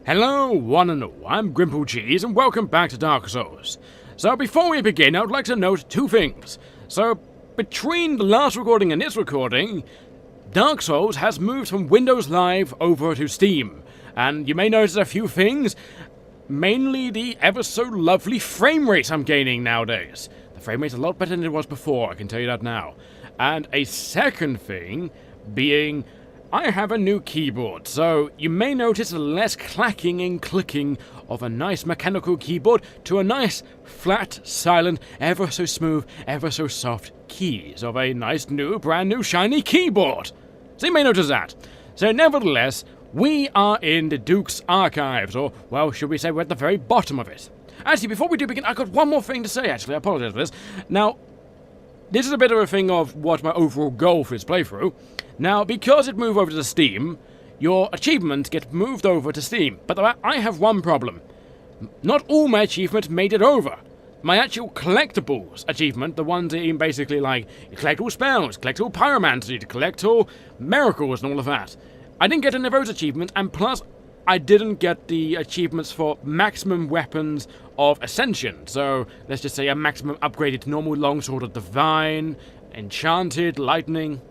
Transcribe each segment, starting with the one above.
Hello, one and all, I'm GrimpaulCheese, and welcome back to Dark Souls. So before we begin, I would like to note two things. So, between the last recording and this recording, Dark Souls has moved from Windows Live over to Steam. And you may notice a few things, mainly the ever so lovely frame rate I'm gaining nowadays. The frame rate's a lot better than it was before, I can tell you that now. And a second thing being, I have a new keyboard, so you may notice less clacking and clicking of a nice mechanical keyboard to a nice, flat, silent, ever so smooth, ever so soft keys of a nice new, brand new, shiny keyboard. So you may notice that. So nevertheless, we are in the Duke's archives, or, well, should we say we're at the very bottom of it. Actually, before we do begin, I've got one more thing to say, actually. I apologize for this. Now, this is a bit of a thing of what my overall goal for this playthrough. Now, because it moved over to Steam, your achievements get moved over to Steam. But I have one problem. Not all my achievements made it over. My actual collectibles achievement, the ones that are basically like, you collect all spells, collect all pyromancy, you collect all miracles and all of that. I didn't get any of those achievements, and plus, I didn't get the achievements for maximum weapons of Ascension. So, let's just say a maximum upgraded to normal longsword of Divine, Enchanted, Lightning.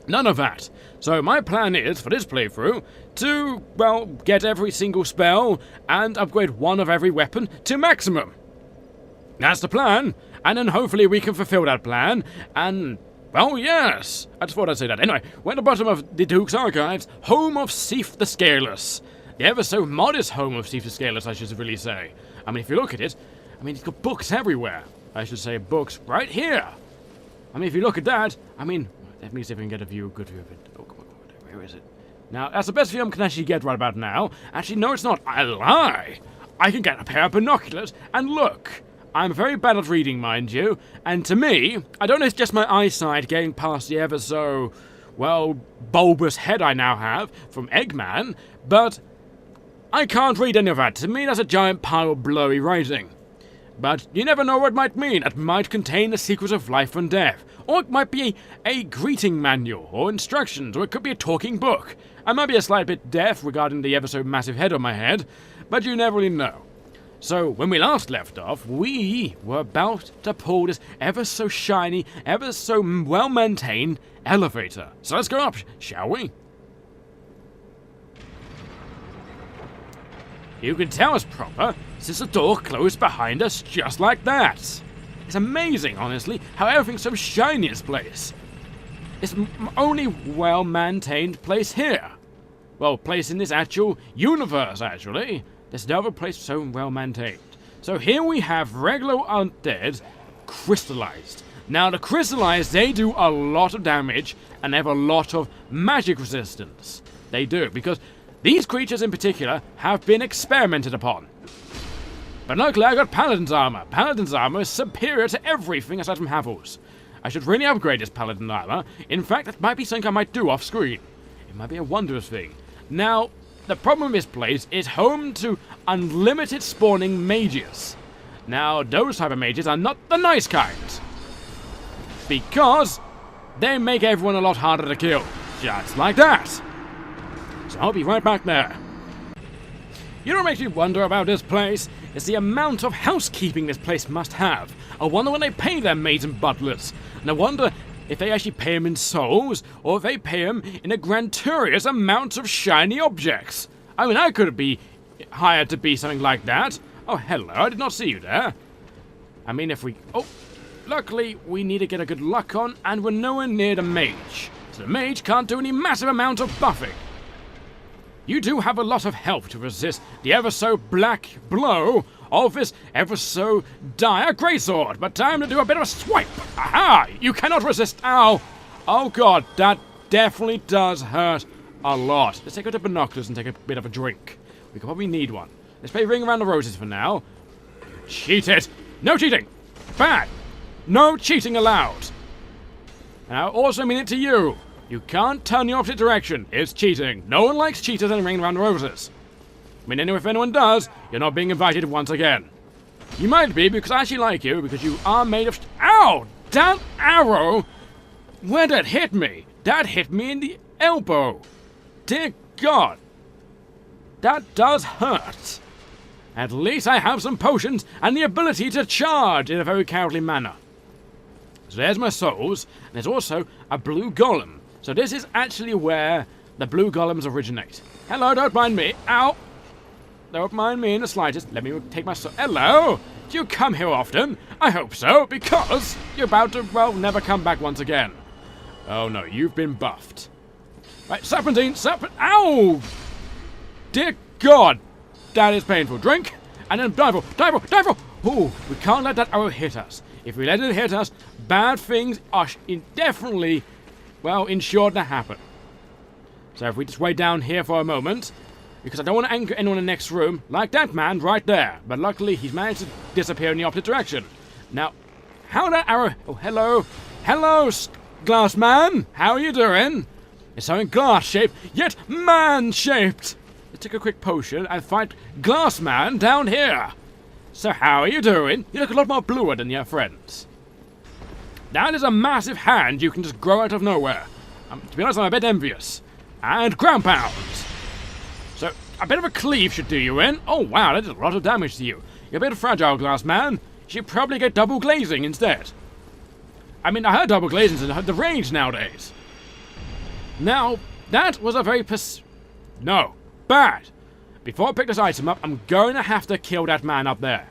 None of that. So my plan is, for this playthrough, to, well, get every single spell and upgrade one of every weapon to maximum. That's the plan, and then hopefully we can fulfill that plan, and, well, yes. I just thought I'd say that. Anyway, we're at the bottom of the Duke's archives, home of Seath the Scaleless. The ever so modest home of Seath the Scaleless, I should really say. I mean, if you look at it, I mean, it's got books everywhere. I should say books right here. I mean, if you look at that, I mean, let me see if we can get a good view of it. Oh, come on, where is it? Now, that's the best view I can actually get right about now. Actually, no, it's not. I lie. I can get a pair of binoculars and look. I'm very bad at reading, mind you. And to me, I don't know if it's just my eyesight getting past the ever so, well, bulbous head I now have from Eggman, but I can't read any of that. To me, that's a giant pile of blurry writing. But you never know what it might mean. It might contain the secrets of life and death. Or it might be a greeting manual, or instructions, or it could be a talking book. I might be a slight bit deaf regarding the ever so massive head on my head, but you never really know. So, when we last left off, we were about to pull this ever so shiny, ever so well-maintained elevator. So let's go up, shall we? You can tell it's proper, since the door closed behind us just like that. It's amazing, honestly, how everything's so shiny in this place. It's the only well-maintained place here. Well, place in this actual universe, actually. There's no other place so well-maintained. So here we have regular undead crystallized. Now, the crystallized, they do a lot of damage, and they have a lot of magic resistance. They do, because these creatures in particular have been experimented upon. But luckily I got Paladin's armor. Paladin's armor is superior to everything aside from Havel's. I should really upgrade this Paladin armor. In fact, that might be something I might do off screen. It might be a wondrous thing. Now, the problem with this place is home to unlimited spawning mages. Now, those type of mages are not the nice kind. Because they make everyone a lot harder to kill. Just like that. So I'll be right back there. You know what makes me wonder about this place? Is the amount of housekeeping this place must have. I wonder when they pay their maids and butlers. And I wonder if they actually pay them in souls, or if they pay them in a grantorious amount of shiny objects. I mean, I could be hired to be something like that. Oh, hello, I did not see you there. I mean, if we... Oh, luckily, we need to get a good luck on, and we're nowhere near the mage. So the mage can't do any massive amount of buffing. You do have a lot of help to resist the ever-so-black blow of this ever-so-dire greatsword, but time to do a bit of a swipe! Aha! You cannot resist! Ow! Oh god, that definitely does hurt a lot. Let's take out the binoculars and take a bit of a drink. We could probably need one. Let's play Ring Around the Roses for now. You cheated! No cheating! Bad! No cheating allowed! And I also mean it to you. You can't turn the opposite direction. It's cheating. No one likes cheaters and Ring Around the Roses. I mean, anyway, if anyone does, you're not being invited once again. You might be, because I actually like you, because you are made of... Ow! That arrow! Where did it hit me? That hit me in the elbow. Dear God. that does hurt. At least I have some potions and the ability to charge in a very cowardly manner. So there's my souls, and there's also a blue golem. So this is actually where the blue golems originate. Hello, don't mind me. Ow! Don't mind me in the slightest. Let me take my soul. Hello! Do you come here often? I hope so, because you're about to, well, never come back once again. Oh no, you've been buffed. Right, serpentine, ow! Dear God, that is painful. Drink, and then dive. Ooh, we can't let that arrow hit us. If we let it hit us, bad things are definitely, well, ensured to happen. So if we just wait down here for a moment, because I don't want to anger anyone in the next room, like that man right there. But luckily, he's managed to disappear in the opposite direction. Now, how that arrow... Oh, hello. Hello, glass man. How are you doing? It's something glass-shaped, yet man-shaped. Let's take a quick potion and fight glass man down here. So how are you doing? You look a lot more bluer than your friends. That is a massive hand you can just grow out of nowhere. To be honest, I'm a bit envious. And ground pounds. So, a bit of a cleave should do you in. Oh wow, that did a lot of damage to you. You're a bit fragile, glass man. You should probably get double glazing instead. I mean, I heard double glazing's in the range nowadays. Now, that was a very No, bad. Before I pick this item up, I'm going to have to kill that man up there.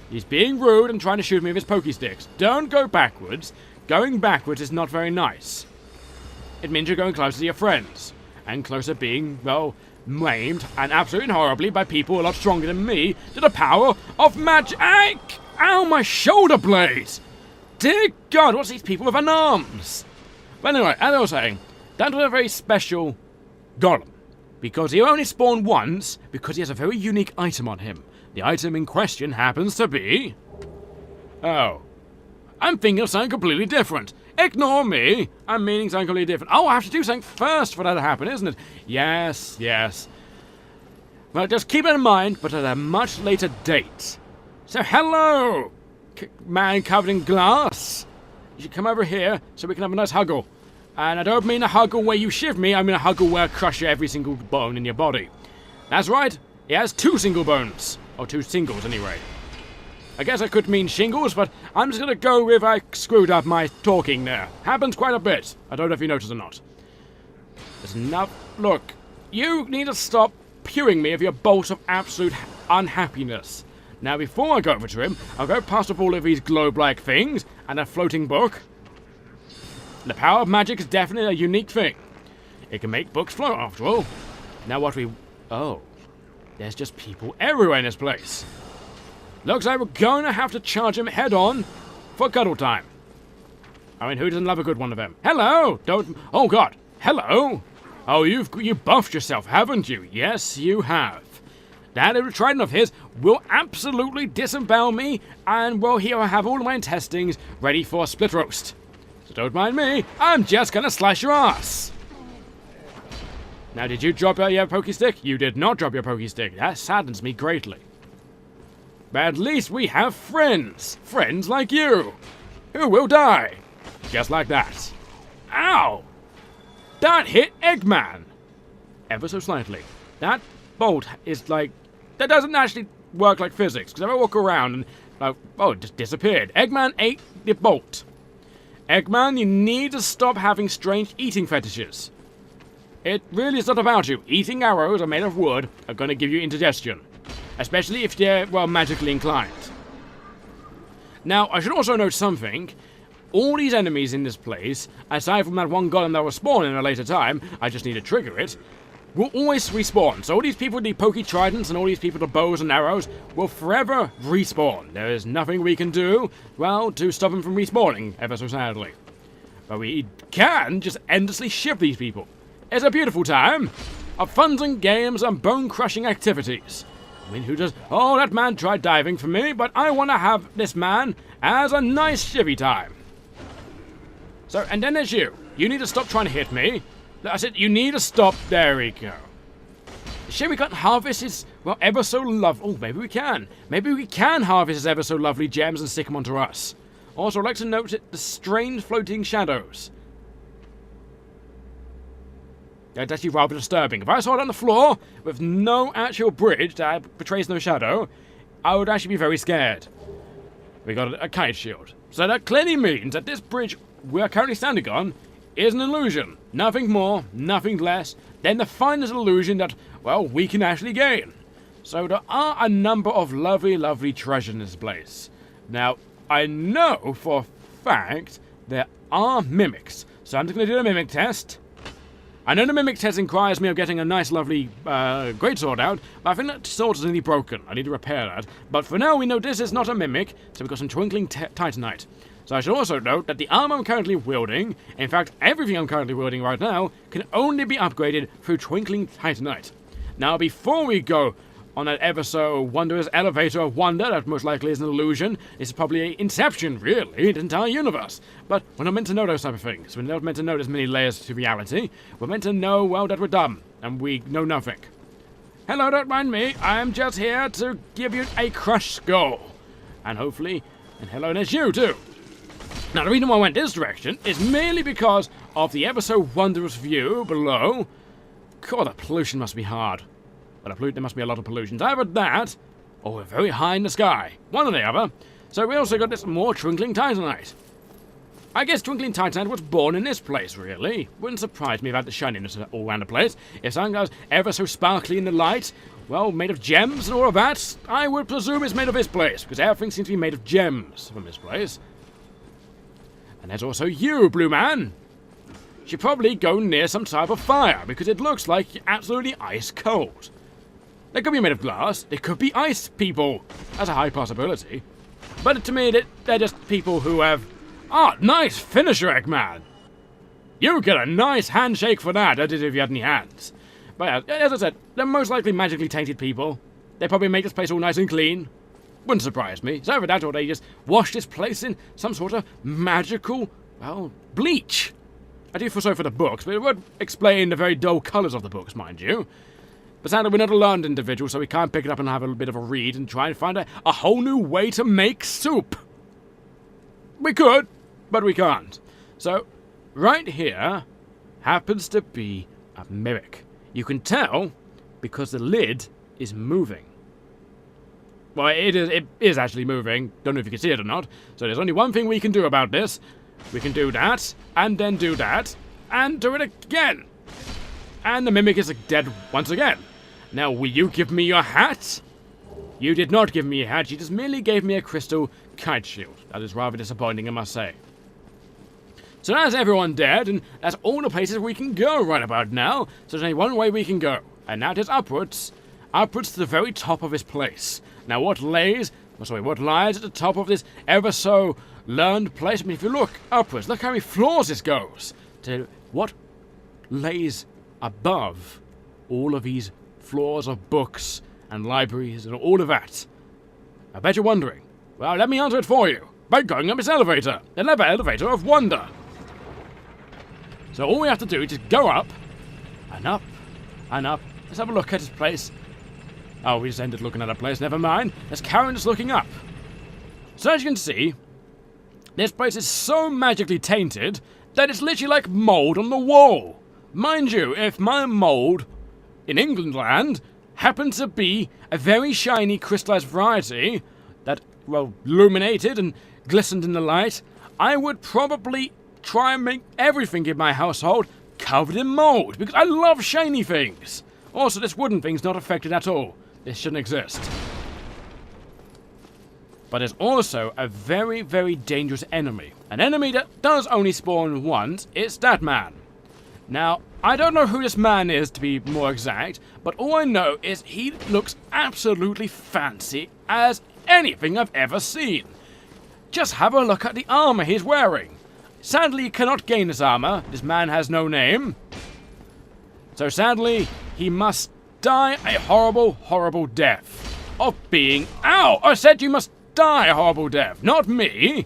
He's being rude and trying to shoot me with his pokey sticks. Don't go backwards. Going backwards is not very nice. It means you're going closer to your friends. And closer being, well, maimed and absolutely horribly by people a lot stronger than me to the power of magic. Ow, my shoulder blade! Dear God, what's these people with arms? But anyway, as I was saying, that was a very special golem. Because he only spawned once, because he has a very unique item on him. The item in question happens to be... Oh. I'm thinking of something completely different. Ignore me. I'm meaning something completely different. Oh, I have to do something first for that to happen, isn't it? Yes, yes. Well, just keep it in mind, but at a much later date. So, hello, man covered in glass. You should come over here so we can have a nice huggle. And I don't mean a huggle where you shiv me, I mean a huggle where I crush every single bone in your body. That's right, he has 2 single bones. Or 2 singles, anyway. I guess I could mean shingles, but I'm just gonna go with I screwed up my talking there. Happens quite a bit. I don't know if you noticed or not. There's enough. Look, you need to stop pewing me with your bolt of absolute unhappiness. Now, before I go over to him, I'll go past up all of these globe-like things and a floating book. The power of magic is definitely a unique thing. It can make books float, after all. Now what we... Oh. There's just people everywhere in this place. Looks like we're going to have to charge him head-on for cuddle time. I mean, who doesn't love a good one of them? Hello! Don't... Oh, God. Hello! Oh, you buffed yourself, haven't you? Yes, you have. That little trident of his will absolutely disembowel me, and, well, here I have all of my intestines ready for a split roast. So don't mind me, I'm just gonna slice your ass. Now, did you drop your pokey stick? You did not drop your pokey stick. That saddens me greatly. But at least we have friends. Friends like you. Who will die. Just like that. Ow! That hit Eggman. Ever so slightly. That bolt is like... That doesn't actually work like physics. Because if I walk around and... Like, oh, it just disappeared. Eggman ate the bolt. Eggman, you need to stop having strange eating fetishes. It really is not about you. Eating arrows are made of wood are going to give you indigestion. Especially if they're, well, magically inclined. Now, I should also note something. All these enemies in this place, aside from that one golem that will spawn in a later time, I just need to trigger it, will always respawn. So all these people with the pokey tridents and all these people with the bows and arrows will forever respawn. There is nothing we can do, well, to stop them from respawning, ever so sadly. But we can just endlessly ship these people. It's a beautiful time of fun and games and bone-crushing activities. I mean, who does... Oh, that man tried diving for me, but I want to have this man as a nice shivvy time. So, and then there's you. You need to stop trying to hit me. I said, you need to stop. There we go. Shall we can't harvest his, well, ever so lovely... Oh, maybe we can. Maybe we can harvest his ever so lovely gems and stick them onto us. Also, I'd like to note the strange floating shadows. That's actually rather disturbing. If I saw it on the floor, with no actual bridge that betrays no shadow, I would actually be very scared. We got a kite shield. So that clearly means that this bridge we are currently standing on is an illusion. Nothing more, nothing less than the finest illusion that, well, we can actually gain. So there are a number of lovely, lovely treasures in this place. Now, I know for a fact there are mimics. So I'm just going to do a mimic test. I know the mimic test requires me of getting a nice, lovely greatsword out, but I think that sword is nearly broken. I need to repair that. But for now, we know this is not a mimic, so we've got some twinkling titanite. So I should also note that the armor I'm currently wielding, in fact, everything I'm currently wielding right now, can only be upgraded through twinkling titanite. Now, before we go on that ever so wondrous elevator of wonder that most likely is an illusion, this is probably an inception, really, the entire universe. But we're not meant to know those type of things. We're not meant to know there's many layers to reality. We're meant to know, well, that we're dumb, and we know nothing. Hello, don't mind me. I'm just here to give you a crushed skull. And hopefully, and hello, there's you, too. Now, the reason why I went this direction is merely because of the ever so wondrous view below. God, the pollution must be hard. Well, there must be a lot of pollution. Either that, or we're very high in the sky. One or the other. So we also got this more twinkling titanite. I guess twinkling titanite was born in this place, really. Wouldn't surprise me about the shininess all around the place. If something goes ever so sparkly in the light, well, made of gems and all of that, I would presume it's made of this place, because everything seems to be made of gems from this place. And there's also you, Blue Man. Should probably go near some type of fire, because it looks like you're absolutely ice cold. They could be made of glass. They could be ice people. That's a high possibility. But to me, they're just people who have... Ah, nice finisher, Eggman. You get a nice handshake for that, as if you had any hands. But yeah, as I said, they're most likely magically tainted people. They probably make this place all nice and clean. Wouldn't surprise me. So for that, or they just wash this place in some sort of magical, well, bleach. I do feel sorry for the books, but it would explain the very dull colours of the books, mind you. But sadly, we're not a learned individual, so we can't pick it up and have a little bit of a read and try and find a whole new way to make soup. We could, but we can't. So, right here happens to be a mimic. You can tell because the lid is moving. Well, it is actually moving. Don't know if you can see it or not. So there's only one thing we can do about this. We can do that, and then do that, and do it again. And the mimic is dead once again. Now, will you give me your hat? You did not give me a hat. You just merely gave me a crystal kite shield. That is rather disappointing, I must say. So that's everyone dead, and that's all the places we can go right about now. So there's only one way we can go, and that is upwards. Upwards to the very top of this place. Now, what lies at the top of this ever so learned place? I mean, if you look upwards, look how many floors this goes. To what lays above all of these floors of books and libraries and all of that? I bet you're wondering. Well, let me answer it for you by going up this elevator. The elevator of wonder. So all we have to do is just go up and up and up. Let's have a look at this place. Oh, we just ended looking at a place. Never mind. Let's carry on just looking up. So as you can see, this place is so magically tainted that it's literally like mold on the wall. Mind you, if my mold in England land happened to be a very shiny crystallized variety that, well, illuminated and glistened in the light, I would probably try and make everything in my household covered in mold, because I love shiny things. Also, this wooden thing's not affected at all. This shouldn't exist. But there's also a very, very dangerous enemy. An enemy that does only spawn once. It's that man. Now, I don't know who this man is, to be more exact, but all I know is he looks absolutely fancy as anything I've ever seen. Just have a look at the armor he's wearing. Sadly, you cannot gain this armor. This man has no name. So sadly, he must die a horrible, horrible death. Of being... Ow! I said you must die a horrible death, not me.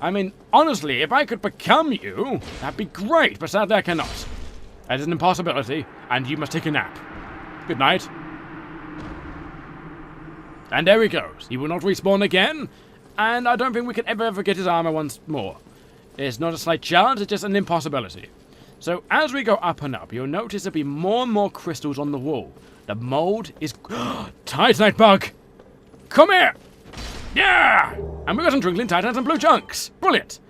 I mean, honestly, if I could become you, that'd be great, but sadly I cannot. That is an impossibility, and you must take a nap. Good night. And there he goes. He will not respawn again, and I don't think we can ever get his armor once more. It's not a slight chance, it's just an impossibility. So as we go up and up, you'll notice there'll be more and more crystals on the wall. The mold is... Titanite bug! Come here! Yeah! And we got some twinkling titanites and blue chunks. Brilliant!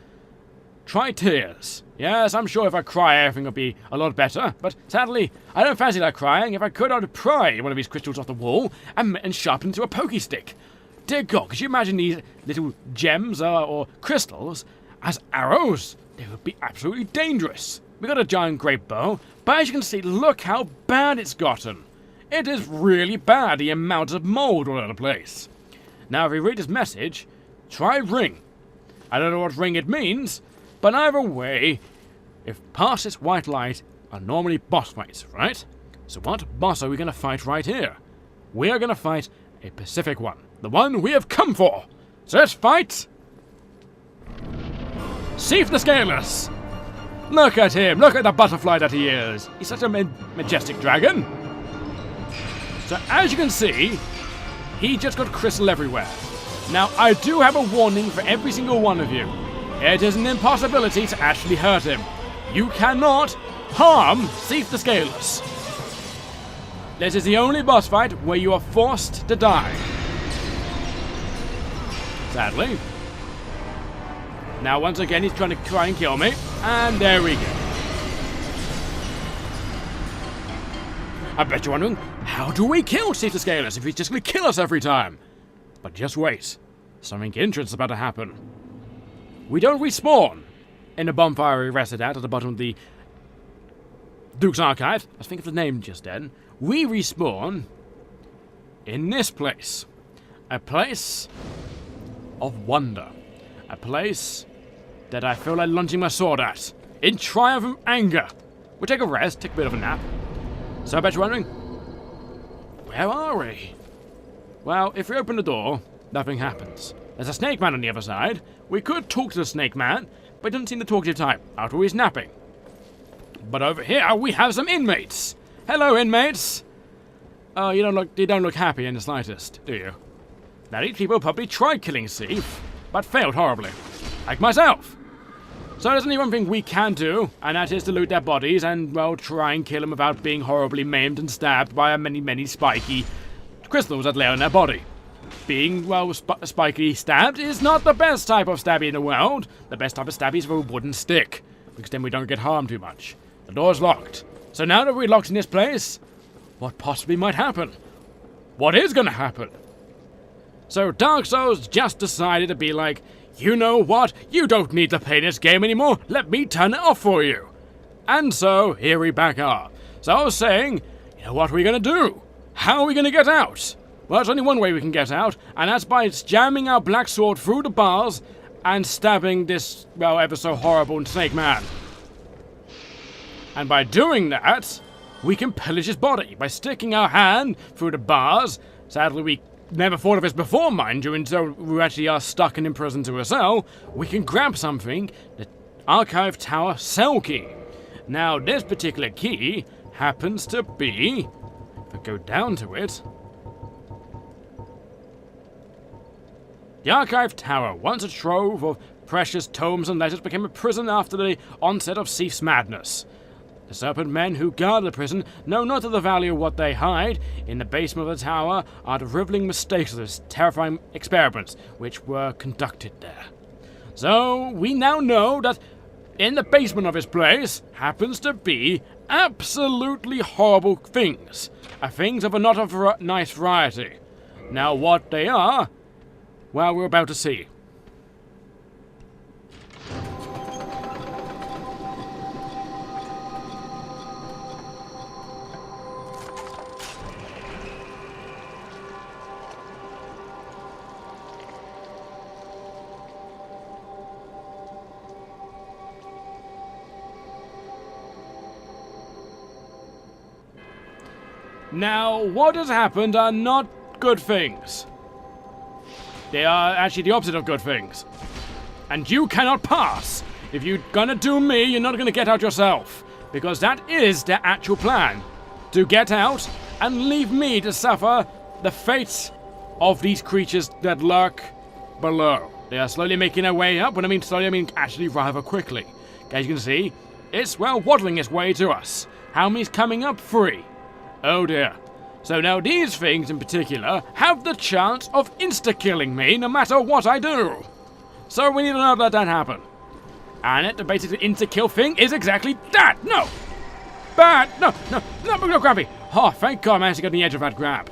Try tears. Yes, I'm sure if I cry, everything will be a lot better. But sadly, I don't fancy that crying. If I could, I'd pry one of these crystals off the wall and sharpen it into a pokey stick. Dear God, could you imagine these little gems or crystals as arrows? They would be absolutely dangerous. We got a giant grape bow, but as you can see, look how bad it's gotten. It is really bad, the amount of mold all over the place. Now, if you read this message, try ring. I don't know what ring it means, but either way, if past this white light are normally boss fights, right? So what boss are we going to fight right here? We are going to fight a Pacific one. The one we have come for. So let's fight... Seath the Scaleless! Look at him! Look at the butterfly that he is! He's such a majestic dragon! So as you can see, he just got crystal everywhere. Now, I do have a warning for every single one of you. It is an impossibility to actually hurt him. You cannot harm Seath the Scaleless. This is the only boss fight where you are forced to die. Sadly. Now, once again, he's trying to try and kill me. And there we go. I bet you're wondering, how do we kill Seath the Scaleless if he's just going to kill us every time? But just wait. Something interesting's about to happen. We don't respawn in the bonfire we rested at the bottom of the Duke's Archive. I think of the name just then. We respawn in this place. A place of wonder. A place that I feel like lunging my sword at. In triumph and anger. We'll take a rest, take a bit of a nap. So I bet you're wondering, where are we? Well, if we open the door, nothing happens. There's a snake man on the other side. We could talk to the snake man, but he doesn't seem the talkative type. After all, he's napping. But over here, we have some inmates. Hello, inmates. Oh, you don't look happy in the slightest, do you? Now, these people probably tried killing Seath, but failed horribly. Like myself. So there's only one thing we can do, and that is to loot their bodies and, well, try and kill them without being horribly maimed and stabbed by many spiky crystals that lay on their body. Being, well, spiky stabbed is not the best type of stabby in the world. The best type of stabby is with a wooden stick, because then we don't get harmed too much. The door's locked. So now that we're locked in this place, what possibly might happen? What is going to happen? So Dark Souls just decided to be like, you know what? You don't need to play this game anymore. Let me turn it off for you. And so, here we back are. So I was saying, you know what are we going to do? How are we going to get out? Well, there's only one way we can get out, and that's by jamming our black sword through the bars and stabbing this, well, ever so horrible snake man. And by doing that, we can pillage his body by sticking our hand through the bars. Sadly, we never thought of this before, mind you, until we actually are stuck and imprisoned to a cell. We can grab something, the Archive Tower cell key. Now, this particular key happens to be, if I go down to it, the Archive Tower, once a trove of precious tomes and letters, became a prison after the onset of Seath's madness. The serpent men who guard the prison know not of the value of what they hide. In the basement of the tower are the riveling mistakes of those terrifying experiments which were conducted there. So, we now know that in the basement of this place happens to be absolutely horrible things. Things of a not of nice variety. Now, what they are, well, we're about to see. Now, what has happened are not good things. They are actually the opposite of good things. And you cannot pass. If you're gonna do me, you're not gonna get out yourself. Because that is the actual plan. To get out and leave me to suffer the fate of these creatures that lurk below. They are slowly making their way up. When I mean slowly, I mean actually rather quickly. As you can see, It's, well, waddling its way to us. How many's coming up? 3. Oh dear. So now these things in particular have the chance of insta-killing me no matter what I do. So we need to not let that happen. And it, the basically insta-kill thing is exactly that. No! Bad! No, grab me! Oh, thank God I managed to get on the edge of that grab.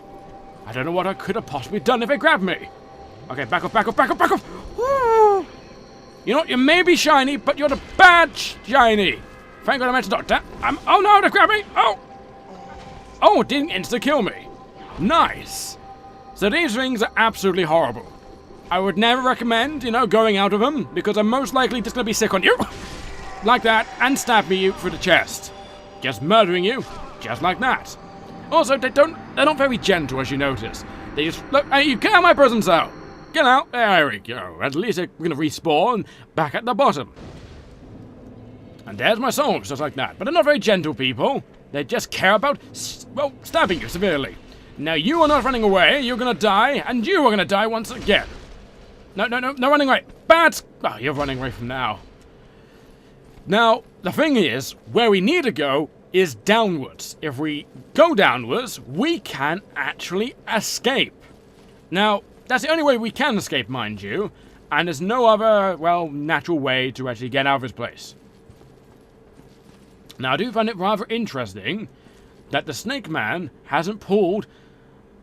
I don't know what I could have possibly done if it grabbed me. Okay, back off. Woo. You know what, you may be shiny, but you're the bad shiny. Thank God I managed to dodge that. Oh no, they grabbed me! Oh, it didn't insta-kill me. Nice. So these things are absolutely horrible. I would never recommend, going out of them, because I'm most likely just going to be sick on you. Like that, and stab me through the chest. Just murdering you, just like that. Also, they're not very gentle, as you notice. They just, look, hey, you get out of my prison cell. Get out. There we go. At least they're going to respawn back at the bottom. And there's my souls, just like that. But they're not very gentle people. They just care about, well, stabbing you severely. Now you are not running away. You're going to die, and you are going to die once again. No running away. Bad. Oh, you're running away from now. Now, the thing is, where we need to go is downwards. If we go downwards, we can actually escape. Now, that's the only way we can escape, mind you, and there's no other, well, natural way to actually get out of this place. Now, I do find it rather interesting that the Snake Man hasn't pulled,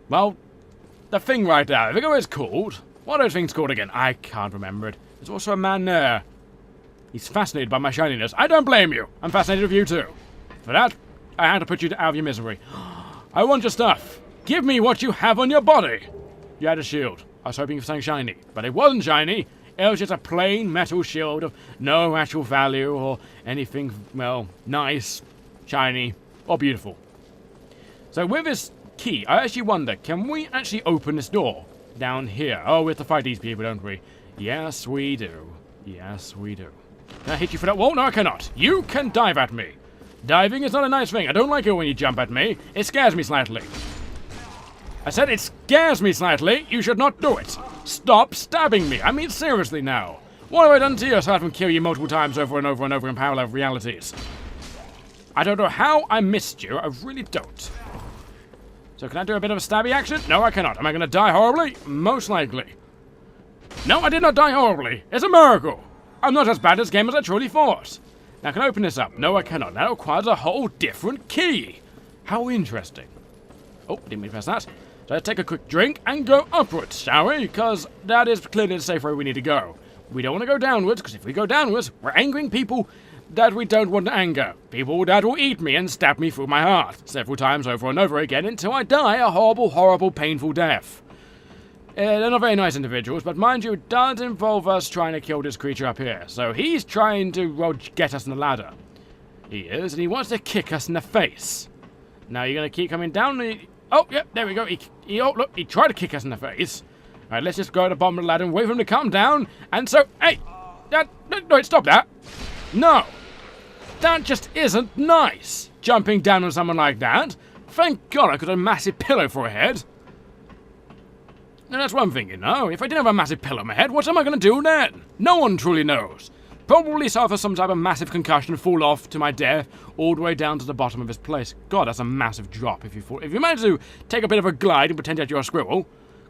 well, the thing right out. I think what it's called. What are those things called again? I can't remember it. There's also a man there. He's fascinated by my shininess. I don't blame you. I'm fascinated with you too. For that, I had to put you out of your misery. I want your stuff. Give me what you have on your body. You had a shield. I was hoping for something shiny, but it wasn't shiny. It was just a plain metal shield of no actual value or anything, well, nice, shiny, or beautiful. So with this key, I actually wonder, can we actually open this door down here? Oh, we have to fight these people, don't we? Yes, we do. Yes, we do. Can I hit you for that wall? No, I cannot. You can dive at me. Diving is not a nice thing. I don't like it when you jump at me. It scares me slightly. I said it scares me slightly. You should not do it. Stop stabbing me. I mean, seriously now. What have I done to you aside from kill you multiple times over and over and over in parallel realities? I don't know how I missed you. I really don't. So can I do a bit of a stabby action? No, I cannot. Am I going to die horribly? Most likely. No, I did not die horribly. It's a miracle. I'm not as bad at this game as I truly thought. Now, can I open this up? No, I cannot. That requires a whole different key. How interesting. Oh, didn't mean to press that. So let's take a quick drink and go upwards, shall we? Because that is clearly the safe way we need to go. We don't want to go downwards, because if we go downwards, we're angering people that we don't want to anger. People that will eat me and stab me through my heart several times over and over again until I die a horrible, horrible, painful death. They're not very nice individuals, but mind you, it does involve us trying to kill this creature up here. So he's trying to, well, get us in the ladder. He is, and he wants to kick us in the face. Now you're going to keep coming down. Oh, yep, there we go. Oh, look, he tried to kick us in the face. All right, let's just go to the bottom of the ladder and wait for him to come down. And so, hey, no, stop that. No, that just isn't nice. Jumping down on someone like that. Thank God I got a massive pillow for a head. Now that's one thing, you know. If I didn't have a massive pillow on my head, what am I going to do then? No one truly knows. Probably suffer some type of massive concussion and fall off to my death all the way down to the bottom of this place. God, that's a massive drop if you fall. If you manage to take a bit of a glide and pretend that you're a squirrel,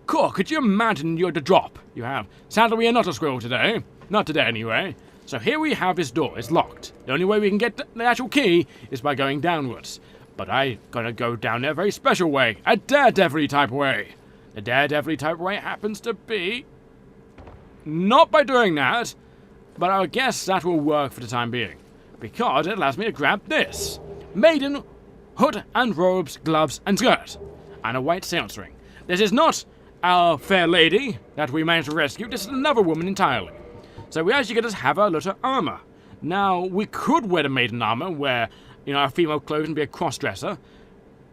cool, could you imagine you're the drop you have? Sadly, we are not a squirrel today. Not today, anyway. So here we have this door. It's locked. The only way we can get the actual key is by going downwards. But I'm gonna go down there a very special way. A daredevil type way. The daredevil type way happens to be not by doing that, but I guess that will work for the time being, because it allows me to grab this. Maiden, hood and robes, gloves and skirt, and a white sail's ring. This is not our fair lady that we managed to rescue, this is another woman entirely. So we actually get to have a little armor. Now, we could wear the maiden armor, wear, our female clothes and be a cross-dresser,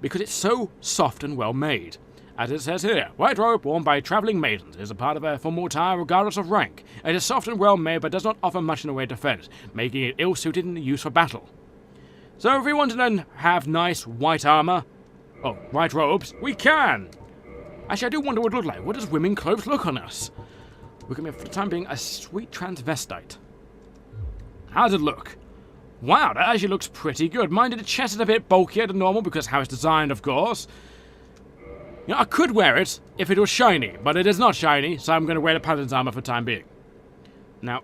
because it's so soft and well made. As it says here, white robe worn by travelling maidens is a part of a formal attire regardless of rank. It is soft and well made, but does not offer much in the way of defense, making it ill-suited in use for battle. So if we want to then have nice white armor, white robes, we can! Actually, I do wonder what it would look like. What does women's clothes look on us? We're going to be, for the time being, a sweet transvestite. How does it look? Wow, that actually looks pretty good. Mind you, the chest is a bit bulkier than normal because how it's designed, of course. You know, I could wear it if it was shiny, but it is not shiny, so I'm going to wear the Paladin's armor for the time being. Now,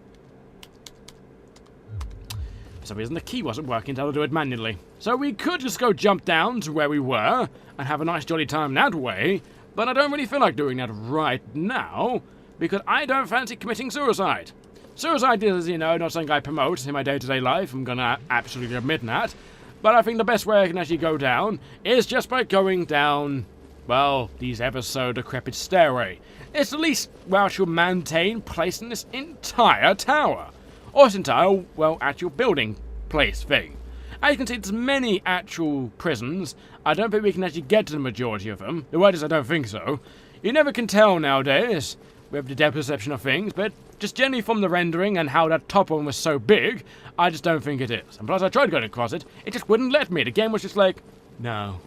for some reason the key wasn't working, so I'll do it manually. So we could just go jump down to where we were and have a nice jolly time that way, but I don't really feel like doing that right now because I don't fancy committing suicide. Suicide is, you know, not something I promote in my day-to-day life, I'm gonna absolutely admit that, but I think the best way I can actually go down is just by going down, well, these ever so decrepit stairway. It's the least, well, actual maintained place in this entire tower. Or this entire, well, actual building place thing. As you can see, there's many actual prisons. I don't think we can actually get to the majority of them. The word is I don't think so. You never can tell nowadays with the depth perception of things, but just generally from the rendering and how that top one was so big, I just don't think it is. And plus I tried going across it, it just wouldn't let me. The game was just like, no.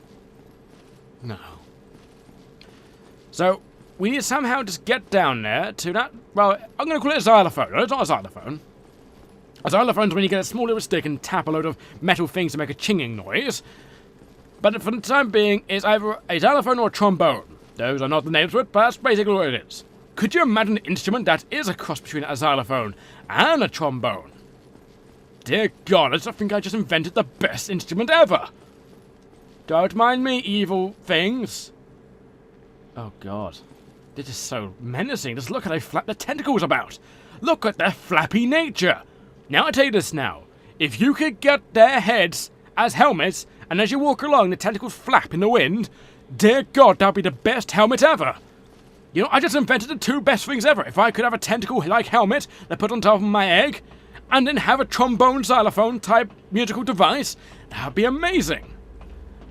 No. So, we need to somehow just get down there to that, well, I'm going to call it a xylophone. No, it's not a xylophone. A xylophone is when you get a small little stick and tap a load of metal things to make a chinging noise. But for the time being, it's either a xylophone or a trombone. Those are not the names for it, but that's basically what it is. Could you imagine an instrument that is a cross between a xylophone and a trombone? Dear God, I just think I just invented the best instrument ever. Don't mind me, evil things. Oh God, this is so menacing. Just look how they flap their tentacles about. Look at their flappy nature. Now I tell you this now. If you could get their heads as helmets, and as you walk along the tentacles flap in the wind, dear God, that'd be the best helmet ever. You know, I just invented the two best things ever. If I could have a tentacle-like helmet that put on top of my egg, and then have a trombone xylophone-type musical device, that would be amazing.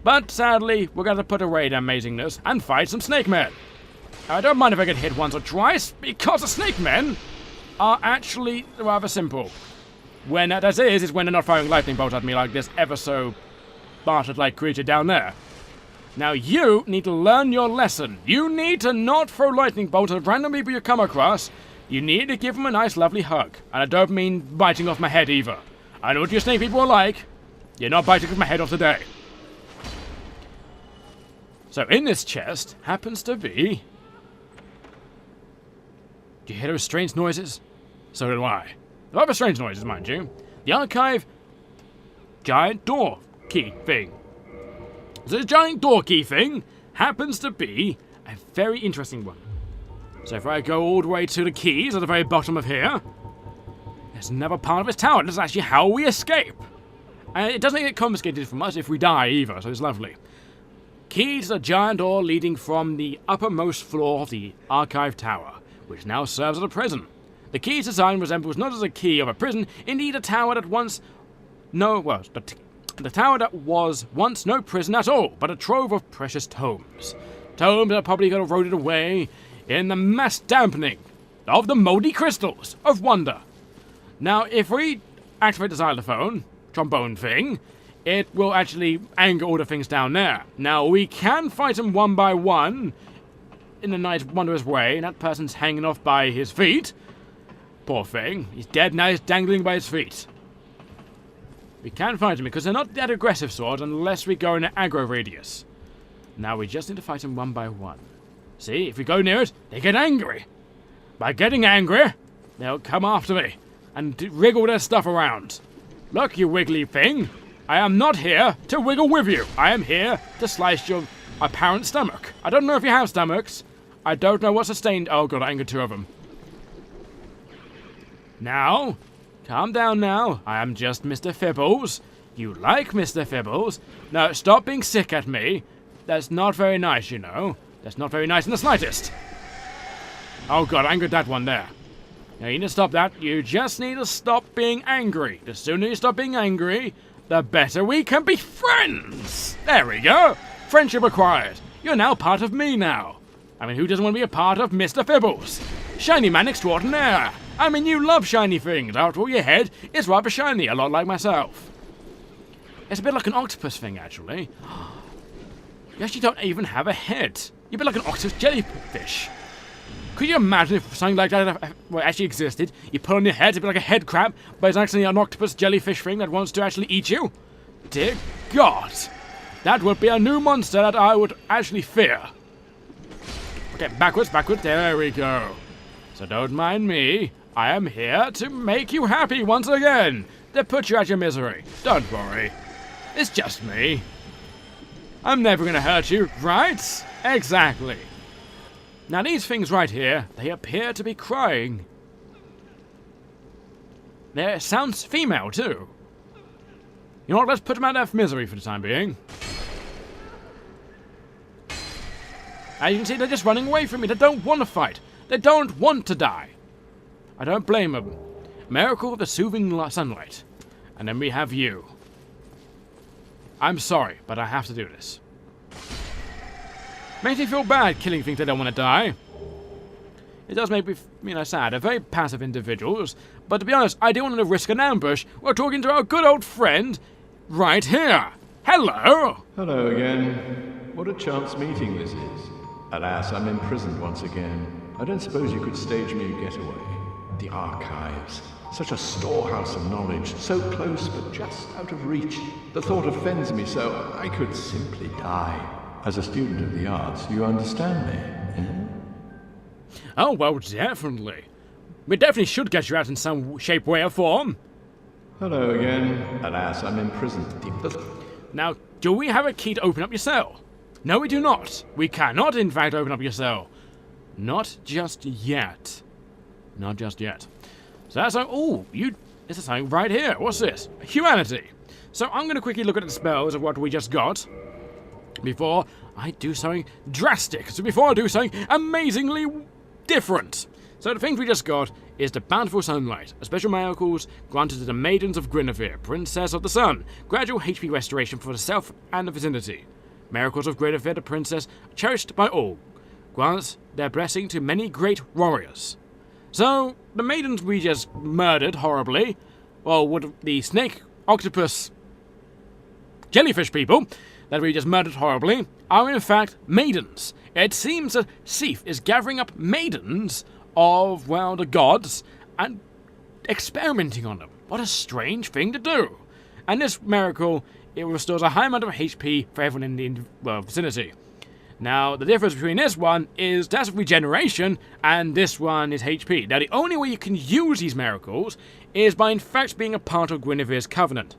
But sadly, we're going to put away the amazingness and fight some snake men. I don't mind if I get hit once or twice, because the snake men are actually rather simple. When that is when they're not firing lightning bolts at me like this ever so bastard-like creature down there. Now you need to learn your lesson. You need to not throw lightning bolts at random people you come across. You need to give them a nice lovely hug. And I don't mean biting off my head either. I know what you snake people are like. You're not biting off my head off today. So in this chest happens to be... Do you hear those strange noises? So do I. Rather strange noises, mind you. The archive giant door key thing. So this giant door key thing happens to be a very interesting one. So if I go all the way to the keys at the very bottom of here, there's another part of this tower. This is actually how we escape. And it doesn't get confiscated from us if we die either, so it's lovely. Key to the giant door leading from the uppermost floor of the archive tower, which now serves as a prison. The key's design resembles not as a key of a prison, indeed a tower that once... The tower that was once no prison at all, but a trove of precious tomes. Tomes that probably got eroded away in the mass dampening of the moldy crystals of wonder. Now, if we activate the xylophone, trombone thing, it will actually anger all the things down there. Now, we can fight them one by one in a nice, wondrous way. That person's hanging off by his feet. Poor thing. He's dead now, he's dangling by his feet. We can fight them because they're not that aggressive sort unless we go in an aggro radius. Now we just need to fight them one by one. See, if we go near it, they get angry. By getting angry, they'll come after me and wriggle their stuff around. Look, you wiggly thing. I am not here to wiggle with you. I am here to slice your apparent stomach. I don't know if you have stomachs. I don't know what sustained... Oh god, I angered two of them. Now... Calm down now. I am just Mr. Fibbles. You like Mr. Fibbles. No, stop being sick at me. That's not very nice, you know. That's not very nice in the slightest. Oh god, I angered that one there. Now you need to stop that. You just need to stop being angry. The sooner you stop being angry, the better we can be friends. There we go. Friendship acquired. You're now part of me now. I mean, who doesn't want to be a part of Mr. Fibbles? Shiny man extraordinaire. I mean, you love shiny things. After all, your head is rather shiny, a lot like myself. It's a bit like an octopus thing, actually. You actually don't even have a head. You're a bit like an octopus jellyfish. Could you imagine if something like that actually existed? You put on your head, it'd be like a head crab, but it's actually an octopus jellyfish thing that wants to actually eat you? Dear God! That would be a new monster that I would actually fear. Okay, backwards, there we go. So don't mind me. I am here to make you happy once again. To put you out your misery. Don't worry. It's just me. I'm never gonna hurt you, right? Exactly. Now these things right here, they appear to be crying. They sounds female too. You know what, let's put them out of misery for the time being. As you can see, they're just running away from me. They don't want to fight. They don't want to die. I don't blame them. Miracle of the soothing sunlight. And then we have you. I'm sorry, but I have to do this. Makes me feel bad killing things that don't want to die. It does make me, sad. They're very passive individuals. But to be honest, I don't want to risk an ambush. We're talking to our good old friend right here. Hello! Hello again. What a chance meeting this is. Alas, I'm imprisoned once again. I don't suppose you could stage me a getaway. The archives. Such a storehouse of knowledge. So close, but just out of reach. The thought offends me so I could simply die. As a student of the arts, you understand me? Oh, well, definitely. We definitely should get you out in some shape, way, or form. Hello again. Alas, I'm imprisoned. Now, do we have a key to open up your cell? No, we do not. We cannot, in fact, open up your cell. Not just yet. Not just yet. So that's like, this is something right here. What's this? Humanity. So I'm going to quickly look at the spells of what we just got before I do something drastic. So before I do something amazingly different. So the things we just got is the Bountiful Sunlight, a special miracles granted to the Maidens of Guinevere, Princess of the Sun, gradual HP restoration for the self and the vicinity. Miracles of Guinevere, the princess, cherished by all, grants their blessing to many great warriors. So, the maidens we just murdered horribly, or would the snake, octopus, jellyfish people that we just murdered horribly, are in fact maidens. It seems that Seath is gathering up maidens of, well, the gods, and experimenting on them. What a strange thing to do. And this miracle, it restores a high amount of HP for everyone in the vicinity. Now, the difference between this one is that's regeneration, and this one is HP. Now, the only way you can use these miracles is by, in fact, being a part of Guinevere's covenant.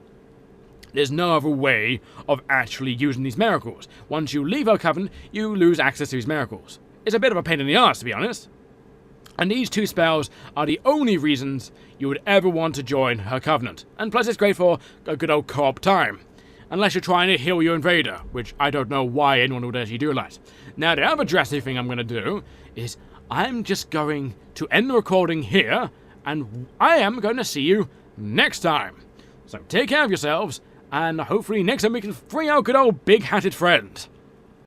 There's no other way of actually using these miracles. Once you leave her covenant, you lose access to these miracles. It's a bit of a pain in the ass, to be honest. And these two spells are the only reasons you would ever want to join her covenant. And plus, it's great for a good old co-op time. Unless you're trying to heal your invader, which I don't know why anyone would actually do that. Now, the other drastic thing I'm going to do is I'm just going to end the recording here, and I am going to see you next time. So take care of yourselves, and hopefully next time we can free our good old big-hatted friend.